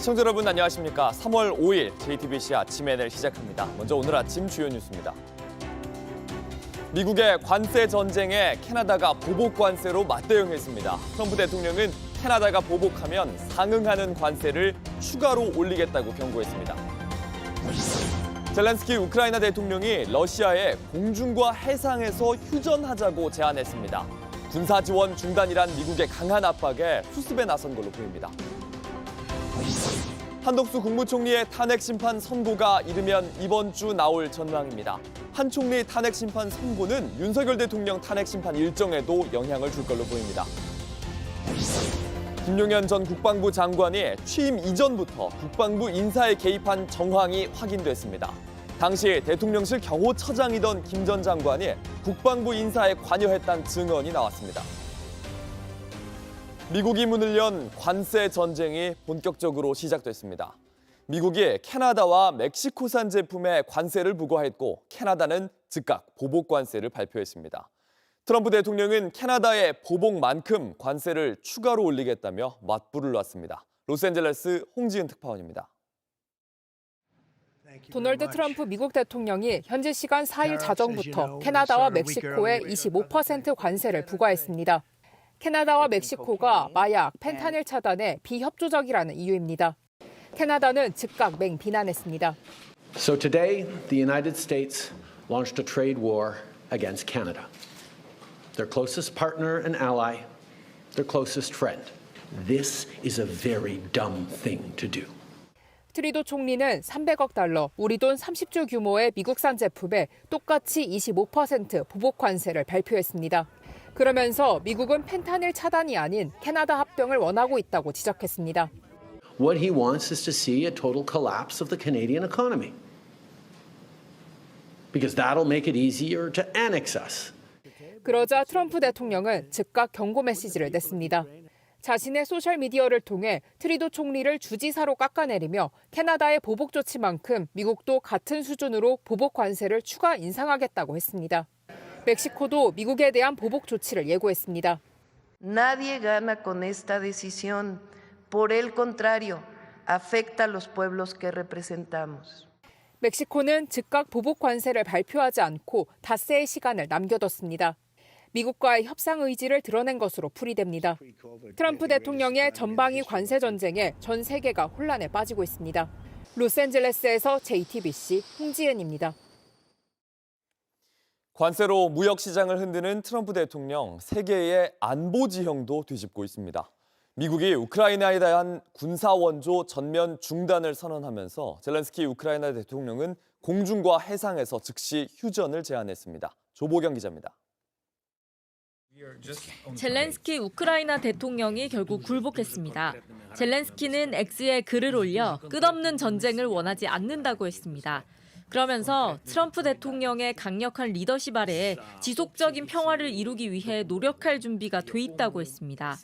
시청자 여러분 안녕하십니까. 3월 5일 JTBC 아침 NL 시작합니다. 먼저 오늘 아침 주요 뉴스입니다. 미국의 관세 전쟁에 캐나다가 보복 관세로 맞대응했습니다. 트럼프 대통령은 캐나다가 보복하면 상응하는 관세를 추가로 올리겠다고 경고했습니다. 젤렌스키 우크라이나 대통령이 러시아에 공중과 해상에서 휴전하자고 제안했습니다. 군사 지원 중단이란 미국의 강한 압박에 수습에 나선 걸로 보입니다. 한덕수 국무총리의 탄핵 심판 선고가 이르면 이번 주 나올 전망입니다. 한 총리 탄핵 심판 선고는 윤석열 대통령 탄핵 심판 일정에도 영향을 줄 걸로 보입니다. 김용현 전 국방부 장관이 취임 이전부터 국방부 인사에 개입한 정황이 확인됐습니다. 당시 대통령실 경호처장이던 김 전 장관이 국방부 인사에 관여했다는 증언이 나왔습니다. 미국이 문을 연 관세 전쟁이 본격적으로 시작됐습니다. 미국이 캐나다와 멕시코산 제품에 관세를 부과했고 캐나다는 즉각 보복 관세를 발표했습니다. 트럼프 대통령은 캐나다의 보복만큼 관세를 추가로 올리겠다며 맞불을 놨습니다. 로스앤젤레스 홍지은 특파원입니다. 도널드 트럼프 미국 대통령이 현지 시간 4일 자정부터 캐나다와 멕시코에 25% 관세를 부과했습니다. 캐나다와 멕시코가 마약, 펜타닐 차단에 비협조적이라는 이유입니다. 캐나다는 즉각 맹비난했습니다. So today, the United States launched a trade war against Canada. Their closest partner and ally, their closest friend. This is a very dumb thing to do. 트리도 총리는 300억 달러, 우리 돈 30조 규모의 미국산 제품에 똑같이 25% 보복 관세를 발표했습니다. 그러면서 미국은 펜타닐 차단이 아닌 캐나다 합병을 원하고 있다고 지적했습니다. What he wants is to see a total collapse of the Canadian economy. Because that'll make it easier to annex us. 그러자 트럼프 대통령은 즉각 경고 메시지를 냈습니다. 자신의 소셜미디어를 통해 트리도 총리를 주지사로 깎아내리며 캐나다의 보복 조치만큼 미국도 같은 수준으로 보복 관세를 추가 인상하겠다고 했습니다. 멕시코도 미국에 대한 보복 조치를 예고했습니다. Nadie gana con esta decisión. Por el contrario, afecta a los pueblos que representamos. 멕시코는 즉각 보복 관세를 발표하지 않고 닷새의 시간을 남겨뒀습니다. 미국과의 협상 의지를 드러낸 것으로 풀이됩니다. 트럼프 대통령의 전방위 관세 전쟁에 전 세계가 혼란에 빠지고 있습니다. 로스앤젤레스에서 JTBC 홍지은입니다. 관세로 무역 시장을 흔드는 트럼프 대통령, 세계의 안보 지형도 뒤집고 있습니다. 미국이 우크라이나에 대한 군사 원조 전면 중단을 선언하면서 젤렌스키 우크라이나 대통령은 공중과 해상에서 즉시 휴전을 제안했습니다. 조보경 기자입니다. 젤렌스키 우크라이나 대통령이 결국 굴복했습니다. 젤렌스키는 X에 글을 올려 끝없는 전쟁을 원하지 않는다고 했습니다. 그러면서 트럼프 대통령의 강력한 리더십 아래에 지속적인 평화를 이루기 위해 노력할 준비가 돼 있다고 했습니다.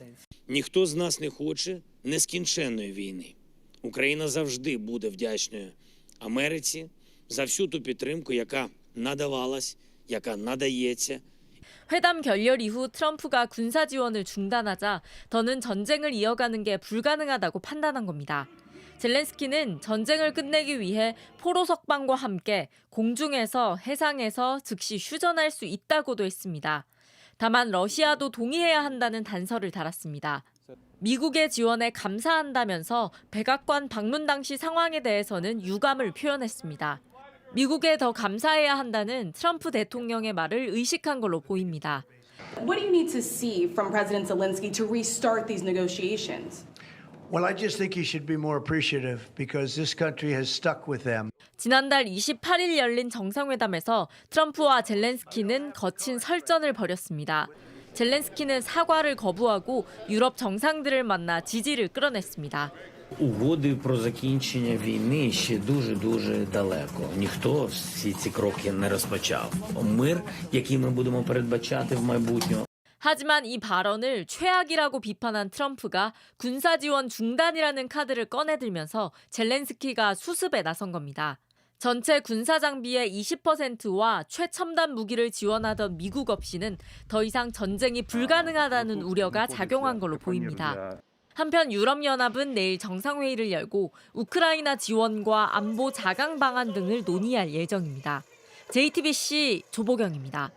Ніхто з нас не хоче нескінченної війни. Україна завжди буде вдячною Америці за всю ту підтримку, яка надавалась, яка надається. 회담 결렬 이후 트럼프가 군사 지원을 중단하자 더는 전쟁을 이어가는 게 불가능하다고 판단한 겁니다. 젤렌스키는 전쟁을 끝내기 위해 포로 석방과 함께 공중에서 해상에서 즉시 휴전할 수 있다고도 했습니다. 다만 러시아도 동의해야 한다는 단서를 달았습니다. 미국의 지원에 감사한다면서 백악관 방문 당시 상황에 대해서는 유감을 표현했습니다. 미국에 더 감사해야 한다는 트럼프 대통령의 말을 의식한 걸로 보입니다. What do you need to see from President Zelensky to restart these negotiations? Well, I just think he should be more appreciative because this country has stuck with them. 지난달 28일 열린 정상회담에서 트럼프와 젤렌스키는 거친 설전을 벌였습니다. 젤렌스키는 사과를 거부하고 유럽 정상들을 만나 지지를 끌어냈습니다. Угоди про закінчення війни ще дуже далеко. Ніхто всі ці кроки не розпочав. Мир, який ми будемо передбачати в майбутньому. 하지만 이 발언을 최악이라고 비판한 트럼프가 군사 지원 중단이라는 카드를 꺼내들면서 젤렌스키가 수습에 나선 겁니다. 전체 군사 장비의 20%와 최첨단 무기를 지원하던 미국 없이는 더 이상 전쟁이 불가능하다는 우려가 작용한 걸로 보입니다. 한편 유럽연합은 내일 정상회의를 열고 우크라이나 지원과 안보 자강 방안 등을 논의할 예정입니다. JTBC 조보경입니다.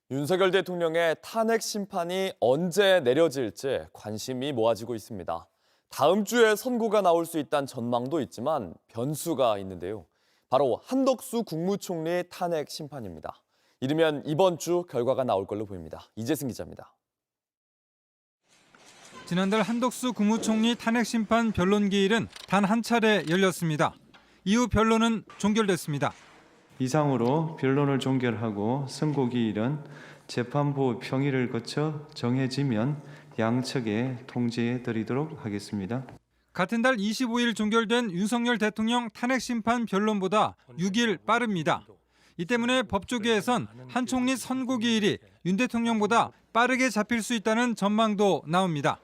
윤석열 대통령의 탄핵 심판이 언제 내려질지 관심이 모아지고 있습니다. 다음 주에 선고가 나올 수 있다는 전망도 있지만 변수가 있는데요. 바로 한덕수 국무총리 탄핵 심판입니다. 이르면 이번 주 결과가 나올 걸로 보입니다. 이재승 기자입니다. 지난달 한덕수 국무총리 탄핵 심판 변론 기일은 단 한 차례 열렸습니다. 이후 변론은 종결됐습니다. 이상으로 변론을 종결하고 선고 기일은 재판부 평의를 거쳐 정해지면 양측에 통지해 드리도록 하겠습니다. 같은 달 25일 종결된 윤석열 대통령 탄핵 심판 변론보다 6일 빠릅니다. 이 때문에 법조계에선 한 총리 선고 기일이 윤 대통령보다 빠르게 잡힐 수 있다는 전망도 나옵니다.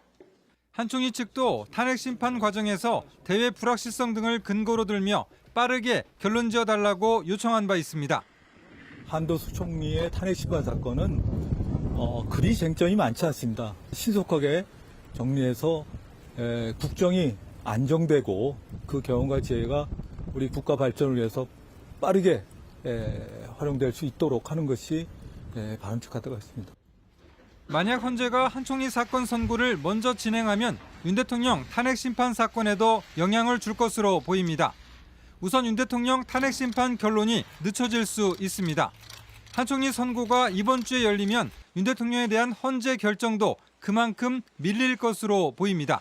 한 총리 측도 탄핵 심판 과정에서 대외 불확실성 등을 근거로 들며 빠르게 결론 지어달라고 요청한 바 있습니다. 한덕수 총리의 탄핵 심판 사건은 그리 쟁점이 많지 않습니다. 신속하게 정리해서 국정이 안정되고 그 경험과 지혜가 우리 국가 발전을 위해서 빠르게 활용될 수 있도록 하는 것이 바람직하다고 했습니다. 만약 헌재가 한 총리 사건 선고를 먼저 진행하면 윤 대통령 탄핵 심판 사건에도 영향을 줄 것으로 보입니다. 우선 윤 대통령 탄핵 심판 결론이 늦춰질 수 있습니다. 한 총리 선고가 이번 주에 열리면 윤 대통령에 대한 헌재 결정도 그만큼 밀릴 것으로 보입니다.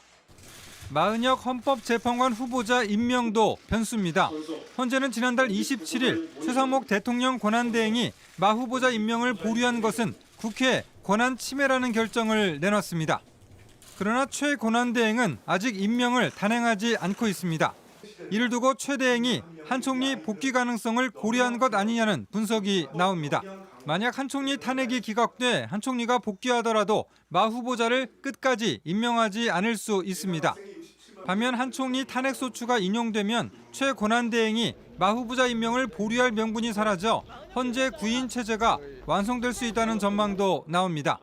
마은혁 헌법재판관 후보자 임명도 변수입니다. 헌재는 지난달 27일 최상목 대통령 권한대행이 마 후보자 임명을 보류한 것은 국회 권한 침해라는 결정을 내놨습니다. 그러나 최 권한대행은 아직 임명을 단행하지 않고 있습니다. 이를 두고 최 대행이 한 총리 복귀 가능성을 고려한 것 아니냐는 분석이 나옵니다. 만약 한 총리 탄핵이 기각돼 한 총리가 복귀하더라도 마 후보자를 끝까지 임명하지 않을 수 있습니다. 반면 한 총리 탄핵 소추가 인용되면 최 권한대행이 마 후보자 임명을 보류할 명분이 사라져 헌재 구인 체제가 완성될 수 있다는 전망도 나옵니다.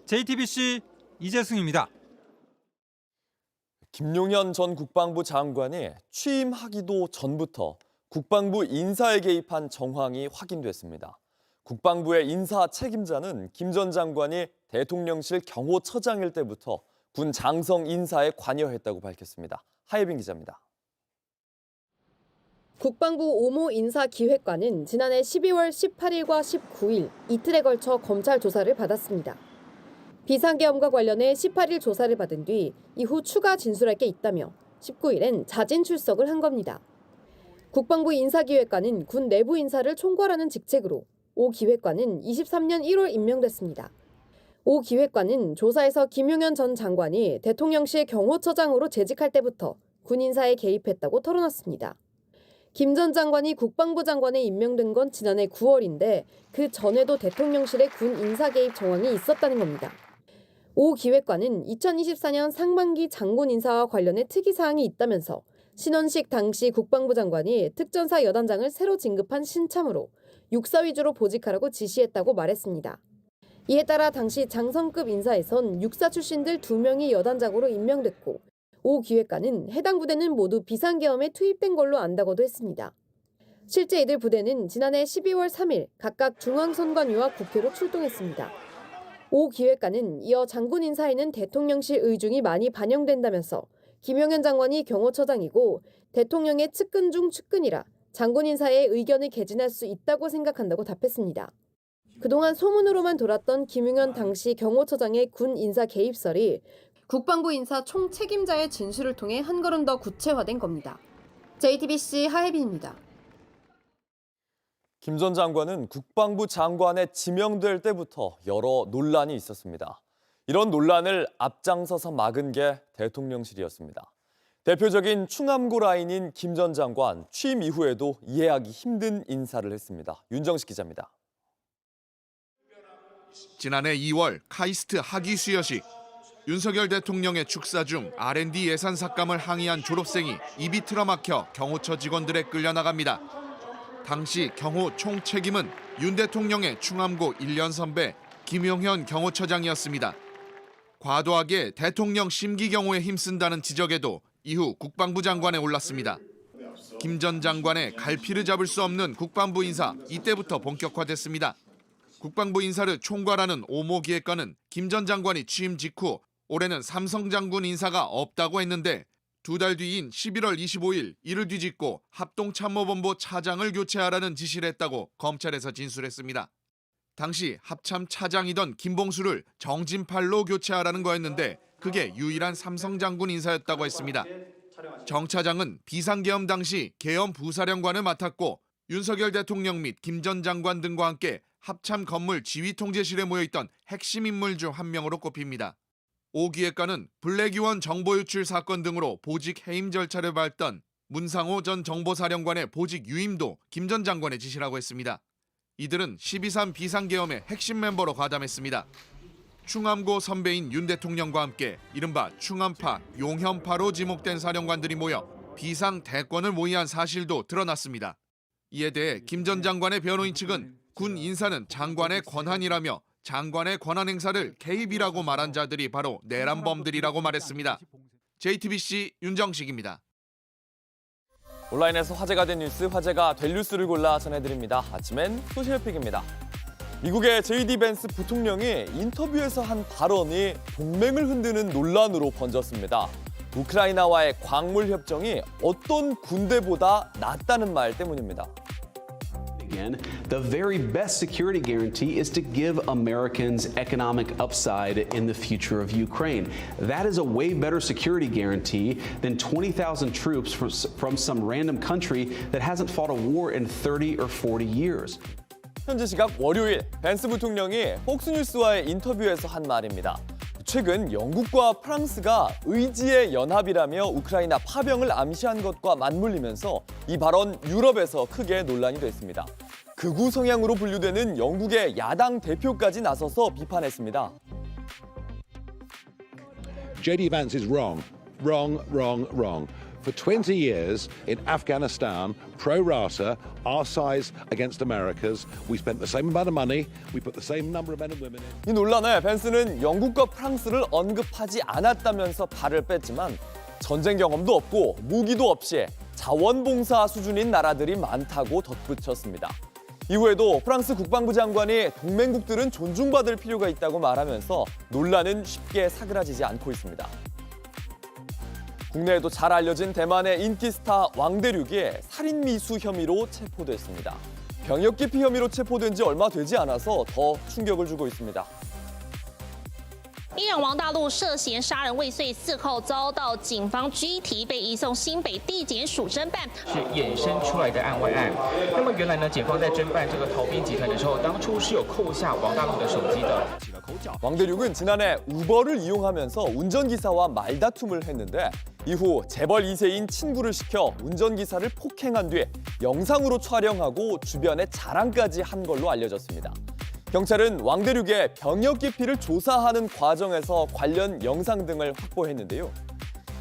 JTBC 이재승입니다. 김용현 전 국방부 장관이 취임하기도 전부터 국방부 인사에 개입한 정황이 확인됐습니다. 국방부의 인사 책임자는 김 전 장관이 대통령실 경호처장일 때부터 군 장성 인사에 관여했다고 밝혔습니다. 하예빈 기자입니다. 국방부 오모 인사기획관은 지난해 12월 18일과 19일 이틀에 걸쳐 검찰 조사를 받았습니다. 비상계엄과 관련해 18일 조사를 받은 뒤 이후 추가 진술할 게 있다며 19일엔 자진 출석을 한 겁니다. 국방부 인사기획관은 군 내부 인사를 총괄하는 직책으로 오 기획관은 23년 1월 임명됐습니다. 오 기획관은 조사에서 김용현 전 장관이 대통령실 경호처장으로 재직할 때부터 군 인사에 개입했다고 털어놨습니다. 김 전 장관이 국방부 장관에 임명된 건 지난해 9월인데 그 전에도 대통령실에 군 인사 개입 정황이 있었다는 겁니다. 오 기획관은 2024년 상반기 장군 인사와 관련해 특이사항이 있다면서 신원식 당시 국방부 장관이 특전사 여단장을 새로 진급한 신참으로 육사 위주로 보직하라고 지시했다고 말했습니다. 이에 따라 당시 장성급 인사에선 육사 출신들 2명이 여단장으로 임명됐고 오 기획관은 해당 부대는 모두 비상계엄에 투입된 걸로 안다고도 했습니다. 실제 이들 부대는 지난해 12월 3일 각각 중앙선관위와 국회로 출동했습니다. 오 기획관은 이어 장군 인사에는 대통령실 의중이 많이 반영된다면서 김용현 장관이 경호처장이고 대통령의 측근 중 측근이라 장군 인사의 의견을 개진할 수 있다고 생각한다고 답했습니다. 그동안 소문으로만 돌았던 김용현 당시 경호처장의 군 인사 개입설이 국방부 인사 총책임자의 진술을 통해 한 걸음 더 구체화된 겁니다. JTBC 하예빈입니다. 김 전 장관은 국방부 장관에 지명될 때부터 여러 논란이 있었습니다. 이런 논란을 앞장서서 막은 게 대통령실이었습니다. 대표적인 충암고 라인인 김 전 장관 취임 이후에도 이해하기 힘든 인사를 했습니다. 윤정식 기자입니다. 지난해 2월 카이스트 학위 수여식. 윤석열 대통령의 축사 중 R&D 예산 삭감을 항의한 졸업생이 입이 틀어막혀 경호처 직원들에 끌려나갑니다. 당시 경호 총책임은 윤 대통령의 충암고 1년 선배 김용현 경호처장이었습니다. 과도하게 대통령 심기 경호에 힘쓴다는 지적에도 이후 국방부 장관에 올랐습니다. 김 전 장관의 갈피를 잡을 수 없는 국방부 인사 이때부터 본격화됐습니다. 국방부 인사를 총괄하는 오모 기획관은 김 전 장관이 취임 직후 올해는 삼성 장군 인사가 없다고 했는데 2달 뒤인 11월 25일 이를 뒤집고 합동참모본부 차장을 교체하라는 지시를 했다고 검찰에서 진술했습니다. 당시 합참 차장이던 김봉수를 정진팔로 교체하라는 거였는데 그게 유일한 삼성 장군 인사였다고 했습니다. 정 차장은 비상계엄 당시 계엄 부사령관을 맡았고 윤석열 대통령 및 김 전 장관 등과 함께 합참 건물 지휘통제실에 모여있던 핵심 인물 중 한 명으로 꼽힙니다. 오 기획관은 블랙유언 정보 유출 사건 등으로 보직 해임 절차를 밟던 문상호 전 정보사령관의 보직 유임도 김 전 장관의 지시라고 했습니다. 이들은 12.3 비상계엄의 핵심 멤버로 가담했습니다. 충암고 선배인 윤 대통령과 함께 이른바 충암파, 용현파로 지목된 사령관들이 모여 비상대권을 모의한 사실도 드러났습니다. 이에 대해 김 전 장관의 변호인 측은 군 인사는 장관의 권한이라며 장관의 권한 행사를 개입이라고 말한 자들이 바로 내란범들이라고 말했습니다. JTBC 윤정식입니다. 온라인에서 화제가 된 뉴스, 화제가 될 뉴스를 골라 전해드립니다. 아침엔 소셜픽입니다. 미국의 JD 벤스 부통령이 인터뷰에서 한 발언이 동맹을 흔드는 논란으로 번졌습니다. 우크라이나와의 광물 협정이 어떤 군대보다 낫다는 말 때문입니다. Again, the very best security guarantee is to give Americans economic upside in the future of Ukraine. That is a way better security guarantee than 20,000 troops from some random country that hasn't fought a war in 30 or 40 years. 현지 시각 월요일 벤스 부통령이 폭스뉴스와의 인터뷰에서 한 말입니다. 최근 영국과 프랑스가 의지의 연합이라며 우크라이나 파병을 암시한 것과 맞물리면서 이 발언 유럽에서 크게 논란이 됐습니다. 극우 성향으로 분류되는 영국의 야당 대표까지 나서서 비판했습니다. JD Vance is wrong. For 20 years in Afghanistan, pro rata, our size against America's, we spent the same amount of money, we put the same number of men and women in. 이 논란에 벤스는 영국과 프랑스를 언급하지 않았다면서 발을 뺐지만 전쟁 경험도 없고 무기도 없이 자원봉사 수준인 나라들이 많다고 덧붙였습니다. 이후에도 프랑스 국방부 장관이 동맹국들은 존중받을 필요가 있다고 말하면서 논란은 쉽게 사그라지지 않고 있습니다. 국내에도 잘 알려진 대만의 인기 스타 왕대륙이 살인미수 혐의로 체포됐습니다. 병역 기피 혐의로 체포된 지 얼마 되지 않아서 더 충격을 주고 있습니다. 伊人王大陆涉嫌杀人未遂4号遭到警方拘提，被移送新北地检署侦办。是衍生出来的案外案。那么原来呢，检方在侦办这个逃兵集团的时候，当初是有扣下王大陆的手机的。 왕대륙은 지난해 우버를 이용하면서 운전기사와 말다툼을 했는데 이후 재벌 2세인 친구를 시켜 운전기사를 폭행한 뒤 영상으로 촬영하고 주변에 자랑까지 한 걸로 알려졌습니다. 경찰은 왕대륙의 병역 기피를 조사하는 과정에서 관련 영상 등을 확보했는데요.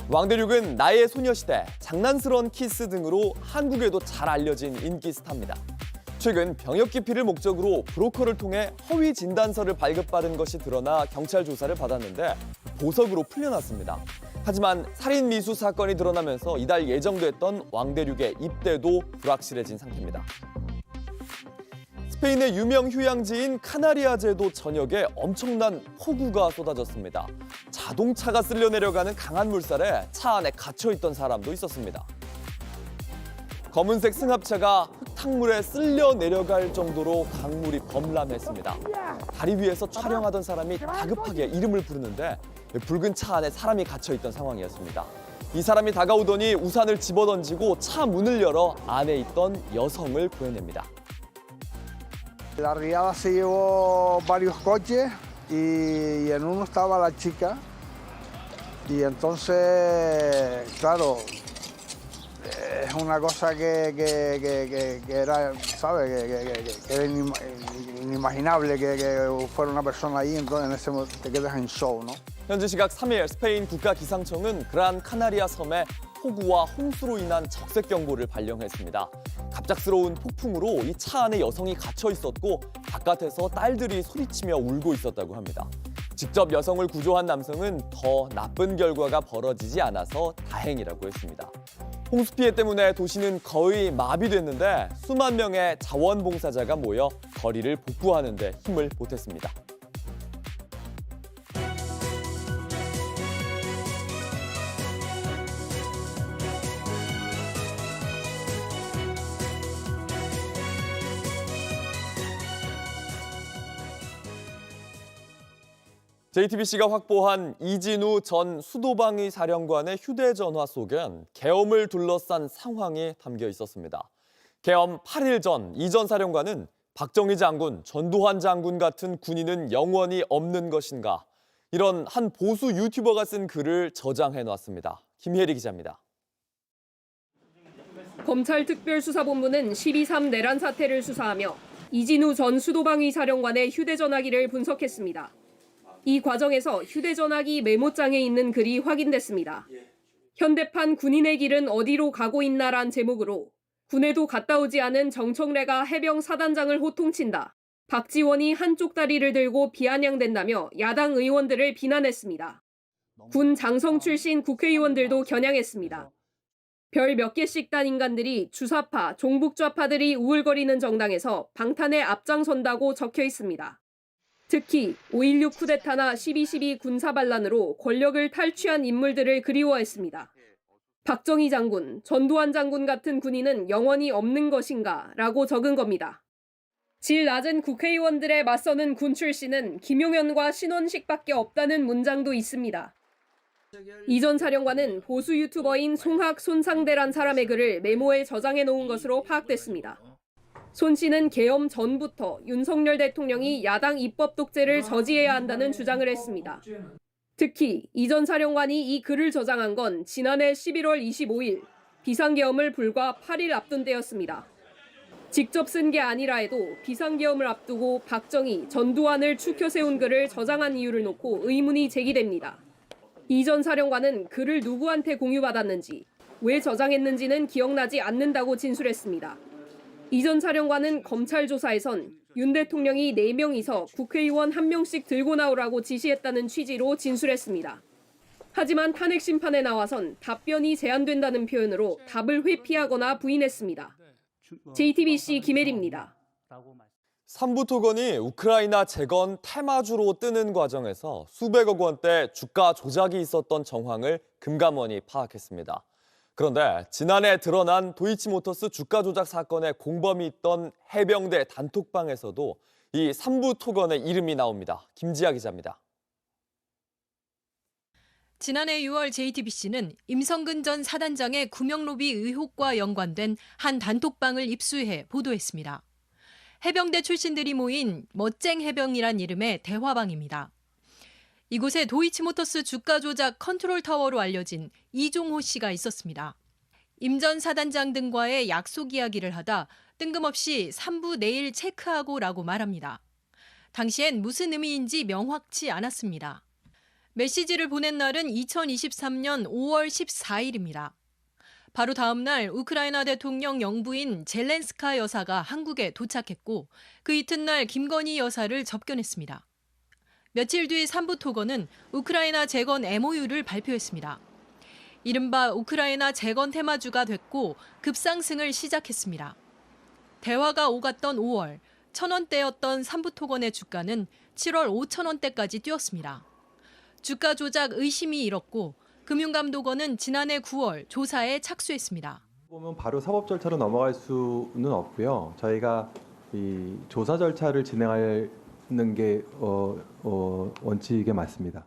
왕대륙은 나의 소녀시대, 장난스러운 키스 등으로 한국에도 잘 알려진 인기 스타입니다. 최근 병역 기피를 목적으로 브로커를 통해 허위 진단서를 발급받은 것이 드러나 경찰 조사를 받았는데 보석으로 풀려났습니다. 하지만 살인 미수 사건이 드러나면서 이달 예정됐던 왕대륙의 입대도 불확실해진 상태입니다. 스페인의 유명 휴양지인 카나리아 제도 전역에 엄청난 폭우가 쏟아졌습니다. 자동차가 쓸려 내려가는 강한 물살에 차 안에 갇혀있던 사람도 있었습니다. 검은색 승합차가 흙탕물에 쓸려 내려갈 정도로 강물이 범람했습니다. 다리 위에서 촬영하던 사람이 다급하게 이름을 부르는데 붉은 차 안에 사람이 갇혀있던 상황이었습니다. 이 사람이 다가오더니 우산을 집어던지고 차 문을 열어 안에 있던 여성을 구해냅니다. La riada se llevó varios coches y en uno estaba la chica y entonces, claro, es una cosa que era, ¿sabes? Que era inimaginable que fuera una persona ahí, entonces en ese momento te quedas en show, ¿no? 현지 시각 3일 스페인 국가기상청은 그란 카나리아 섬에 폭우와 홍수로 인한 적색 경보를 발령했습니다. 갑작스러운 폭풍으로 이 차 안에 여성이 갇혀 있었고 바깥에서 딸들이 소리치며 울고 있었다고 합니다. 직접 여성을 구조한 남성은 더 나쁜 결과가 벌어지지 않아서 다행이라고 했습니다. 홍수 피해 때문에 도시는 거의 마비됐는데 수만 명의 자원봉사자가 모여 거리를 복구하는 데 힘을 보탰습니다. JTBC가 확보한 이진우 전 수도방위 사령관의 휴대전화 속엔 계엄을 둘러싼 상황이 담겨 있었습니다. 계엄 8일 전 이 전 사령관은 박정희 장군, 전두환 장군 같은 군인은 영원히 없는 것인가? 이런 한 보수 유튜버가 쓴 글을 저장해놨습니다. 김혜리 기자입니다. 검찰특별수사본부는 12.3 내란 사태를 수사하며 이진우 전 수도방위 사령관의 휴대전화기를 분석했습니다. 이 과정에서 휴대전화기 메모장에 있는 글이 확인됐습니다. 현대판 군인의 길은 어디로 가고 있나란 제목으로 군에도 갔다 오지 않은 정청래가 해병 사단장을 호통친다. 박지원이 한쪽 다리를 들고 비아냥댄다며 야당 의원들을 비난했습니다. 군 장성 출신 국회의원들도 겨냥했습니다. 별 몇 개씩 단 인간들이 주사파, 종북좌파들이 우울거리는 정당에서 방탄에 앞장선다고 적혀 있습니다. 특히 5.16 쿠데타나 12.12 군사반란으로 권력을 탈취한 인물들을 그리워했습니다. 박정희 장군, 전두환 장군 같은 군인은 영원히 없는 것인가 라고 적은 겁니다. 질 낮은 국회의원들에 맞서는 군 출신은 김용현과 신원식밖에 없다는 문장도 있습니다. 이 전 사령관은 보수 유튜버인 송학 손상대란 사람의 글을 메모에 저장해 놓은 것으로 파악됐습니다. 손 씨는 계엄 전부터 윤석열 대통령이 야당 입법 독재를 저지해야 한다는 주장을 했습니다. 특히 이 전 사령관이 이 글을 저장한 건 지난해 11월 25일 비상계엄을 불과 8일 앞둔 때였습니다. 직접 쓴 게 아니라 해도 비상계엄을 앞두고 박정희, 전두환을 추켜 세운 글을 저장한 이유를 놓고 의문이 제기됩니다. 이 전 사령관은 글을 누구한테 공유받았는지, 왜 저장했는지는 기억나지 않는다고 진술했습니다. 이 전 사령관은 검찰 조사에선 윤 대통령이 4명이서 국회의원 1명씩 들고 나오라고 지시했다는 취지로 진술했습니다. 하지만 탄핵 심판에 나와선 답변이 제한된다는 표현으로 답을 회피하거나 부인했습니다. JTBC 김혜리입니다. 삼부토건이 우크라이나 재건 테마주로 뜨는 과정에서 수백억 원대 주가 조작이 있었던 정황을 금감원이 파악했습니다. 그런데 지난해 드러난 도이치모터스 주가 조작 사건의 공범이 있던 해병대 단톡방에서도 이 삼부토건의 이름이 나옵니다. 김지아 기자입니다. 지난해 6월 JTBC는 임성근 전 사단장의 구명로비 의혹과 연관된 한 단톡방을 입수해 보도했습니다. 해병대 출신들이 모인 멋쟁 해병이란 이름의 대화방입니다. 이곳에 도이치모터스 주가 조작 컨트롤 타워로 알려진 이종호 씨가 있었습니다. 임 전 사단장 등과의 약속 이야기를 하다 뜬금없이 3부 내일 체크하고라고 말합니다. 당시엔 무슨 의미인지 명확치 않았습니다. 메시지를 보낸 날은 2023년 5월 14일입니다. 바로 다음 날 우크라이나 대통령 영부인 젤렌스카 여사가 한국에 도착했고 그 이튿날 김건희 여사를 접견했습니다. 며칠 뒤 삼부토건은 우크라이나 재건 MOU를 발표했습니다. 이른바 우크라이나 재건 테마주가 됐고 급상승을 시작했습니다. 대화가 오갔던 5월, 1,000원대였던 삼부토건의 주가는 7월 5,000원대까지 뛰었습니다. 주가 조작 의심이 일었고 금융감독원은 지난해 9월 조사에 착수했습니다. 보면 바로 사법 절차로 넘어갈 수는 없고요. 저희가 이 조사 절차를 진행하는 게 원칙에 맞습니다.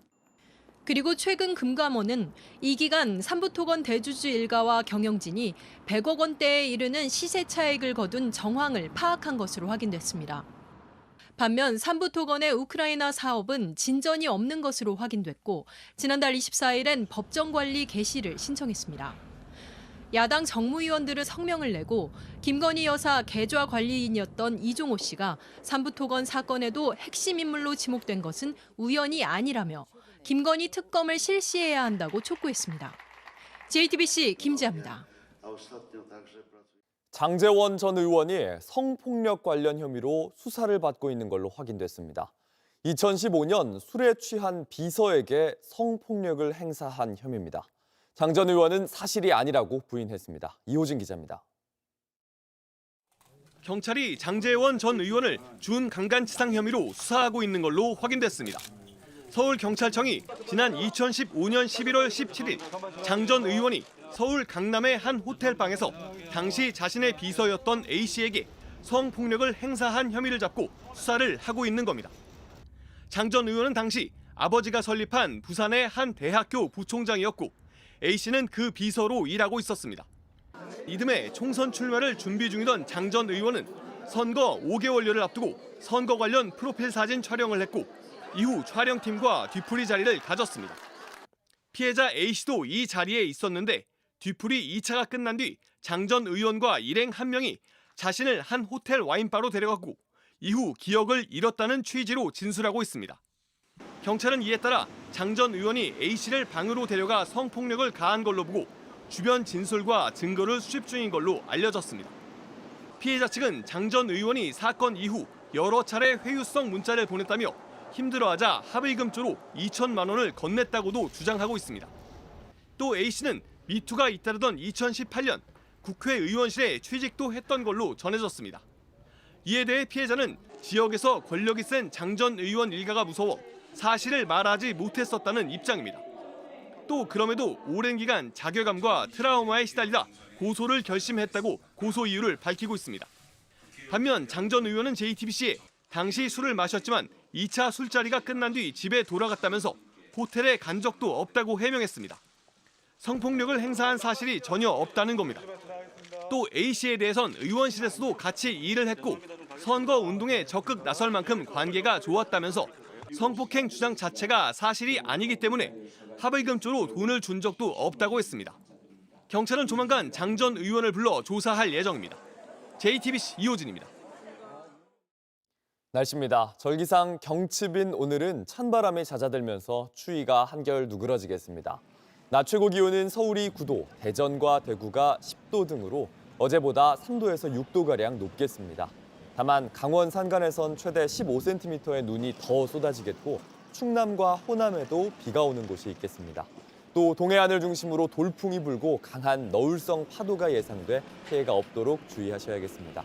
그리고 최근 금감원은 이 기간 삼부토건 대주주 일가와 경영진이 100억 원대에 이르는 시세 차익을 거둔 정황을 파악한 것으로 확인됐습니다. 반면 삼부토건의 우크라이나 사업은 진전이 없는 것으로 확인됐고 지난달 24일엔 법정관리 개시를 신청했습니다. 야당 정무위원들은 성명을 내고 김건희 여사 계좌 관리인이었던 이종호 씨가 삼부토건 사건에도 핵심 인물로 지목된 것은 우연이 아니라며 김건희 특검을 실시해야 한다고 촉구했습니다. JTBC 김지아입니다. 장제원 전 의원이 성폭력 관련 혐의로 수사를 받고 있는 걸로 확인됐습니다. 2015년 술에 취한 비서에게 성폭력을 행사한 혐의입니다. 장 전 의원은 사실이 아니라고 부인했습니다. 이호진 기자입니다. 경찰이 장제원 전 의원을 준강간치상 혐의로 수사하고 있는 걸로 확인됐습니다. 서울경찰청이 지난 2015년 11월 17일 장 전 의원이 서울 강남의 한 호텔방에서 당시 자신의 비서였던 A씨에게 성폭력을 행사한 혐의를 잡고 수사를 하고 있는 겁니다. 장 전 의원은 당시 아버지가 설립한 부산의 한 대학교 부총장이었고 A씨는 그 비서로 일하고 있었습니다. 이듬해 총선 출마를 준비 중이던 장 전 의원은 선거 5개월여를 앞두고 선거 관련 프로필 사진 촬영을 했고 이후 촬영팀과 뒤풀이 자리를 가졌습니다. 피해자 A씨도 이 자리에 있었는데 뒤풀이 2차가 끝난 뒤 장 전 의원과 일행 한 명이 자신을 한 호텔 와인바로 데려갔고 이후 기억을 잃었다는 취지로 진술하고 있습니다. 경찰은 이에 따라 장 전 의원이 A씨를 방으로 데려가 성폭력을 가한 걸로 보고 주변 진술과 증거를 수집 중인 걸로 알려졌습니다. 피해자 측은 장 전 의원이 사건 이후 여러 차례 회유성 문자를 보냈다며 힘들어하자 합의금조로 2천만 원을 건넸다고도 주장하고 있습니다. 또 A씨는 미투가 잇따르던 2018년 국회의원실에 취직도 했던 걸로 전해졌습니다. 이에 대해 피해자는 지역에서 권력이 센 장 전 의원 일가가 무서워 사실을 말하지 못했었다는 입장입니다. 또 그럼에도 오랜 기간 자괴감과 트라우마에 시달리다 고소를 결심했다고 고소 이유를 밝히고 있습니다. 반면 장 전 의원은 JTBC에 당시 술을 마셨지만 2차 술자리가 끝난 뒤 집에 돌아갔다면서 호텔에 간 적도 없다고 해명했습니다. 성폭력을 행사한 사실이 전혀 없다는 겁니다. 또 A씨에 대해선 의원실에서도 같이 일을 했고 선거 운동에 적극 나설 만큼 관계가 좋았다면서 성폭행 주장 자체가 사실이 아니기 때문에 합의금조로 돈을 준 적도 없다고 했습니다. 경찰은 조만간 장 전 의원을 불러 조사할 예정입니다. JTBC 이호진입니다. 날씨입니다. 절기상 경칩인 오늘은 찬바람이 잦아들면서 추위가 한결 누그러지겠습니다. 낮 최고 기온은 서울이 9도, 대전과 대구가 10도 등으로 어제보다 3도에서 6도가량 높겠습니다. 다만 강원 산간에선 최대 15cm의 눈이 더 쏟아지겠고 충남과 호남에도 비가 오는 곳이 있겠습니다. 또 동해안을 중심으로 돌풍이 불고 강한 너울성 파도가 예상돼 피해가 없도록 주의하셔야겠습니다.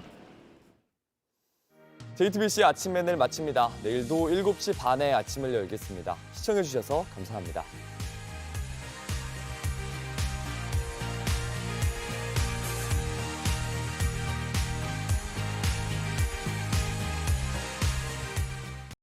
JTBC 아침 맨을 마칩니다. 내일도 7시 반에 아침을 열겠습니다. 시청해주셔서 감사합니다.